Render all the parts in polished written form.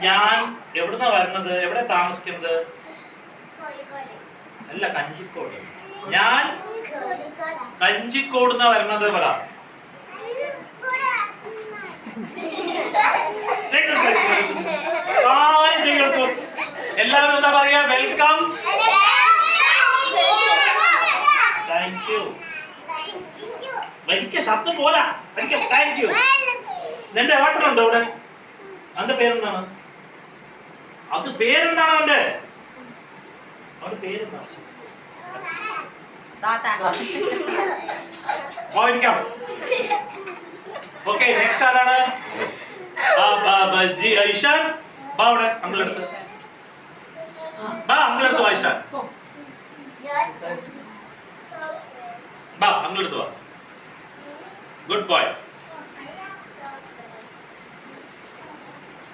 ഞാൻ എവിടുന്നാ വരുന്നത്? എവിടെ താമസിക്കുന്നത്? അല്ല, കഞ്ചിക്കോട്. ഞാൻ കഞ്ചിക്കോട് എന്നാ വരുന്നത്. പറ. എല്ലാവരും എന്താ പറയാ? വെൽക്കം. Thank you. വലിക്ക, ശബ്ദം പോരാ. വലിക്ക. Thank you. നിന്റെ ഏട്ടനുണ്ടോ ഇവിടെ? അവന്റെ പേരെന്താണ്? അത് പേരെന്താണ് അവന്റെ? അവന്റെ പേരെന്താണ്? ഓക്കെ, നെക്സ്റ്റ് ആരാണ്? ഇഷാൻ. ബാ അവിടെ, അങ്കിൾ എടുത്ത്. ബാ, അങ്കിൾ എടുത്ത് വാ. ഇഷാൻ ബാ, അങ്കിൾ എടുത്ത് വാ. Good boy.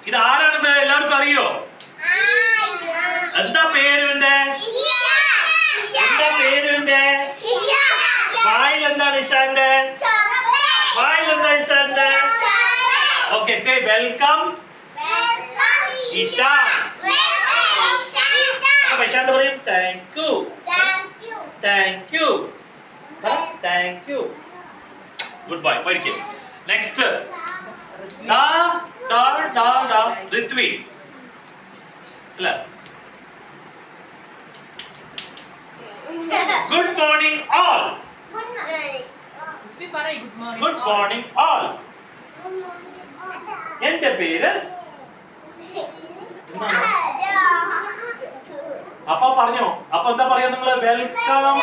ഇത് ആരാണെന്ന് എല്ലാവർക്കും അറിയോ? എന്താ പേരുണ്ട്? എന്താ പേരുണ്ട്? വായിൽ എന്താണ് ഇഷാന്റെ? വായിൽ എന്താ ഇഷാന്റെ? Okay, say welcome Ishaan. അപ്പൊ ഇഷാൻ എന്താ പറയും? Thank you. Thank you. Thank you. Good bye. പഠിക്കും. നെക്സ്റ്റ് ഋത്വി അല്ല. Good morning all. Good morning all. എന്റെ പേര് അപ്പൊ പറഞ്ഞോ. അപ്പൊ എന്താ പറയാ നിങ്ങള്? Welcome.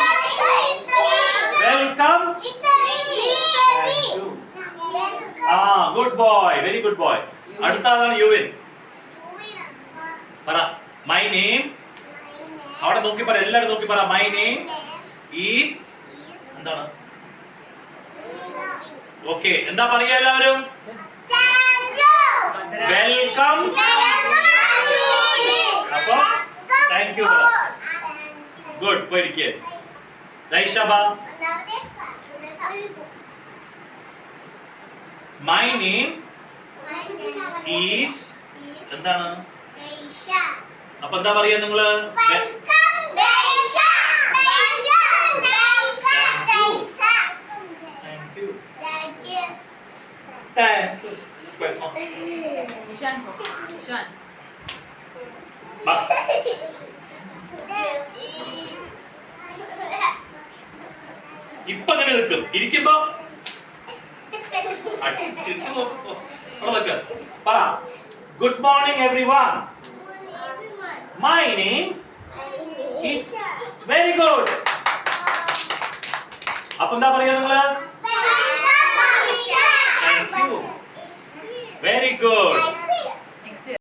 Welcome. Good boy. Very good boy. അടുത്ത ആളാണ് യുവിൻ. പറ. My name. അവിടെ നോക്കി പറ. എല്ലാവരും നോക്കി പറ. My name is. എന്താണ്? ഓക്കെ, എന്താ പറയാ എല്ലാവരും? വെൽക്കം. അപ്പൊ താങ്ക് യു. ഗുഡ്. പോയിരിക്കേ. ദൈഷബ. My name is. എന്താണ്? അപ്പൊ എന്താ പറയാ നിങ്ങള്? ഇപ്പൊ അങ്ങനെ നിൽക്കും. ഇരിക്കുമ്പോ പറ. Good morning everyone. My name is. Very good. അപ്പൊ എന്താ പറയാ നിങ്ങള്?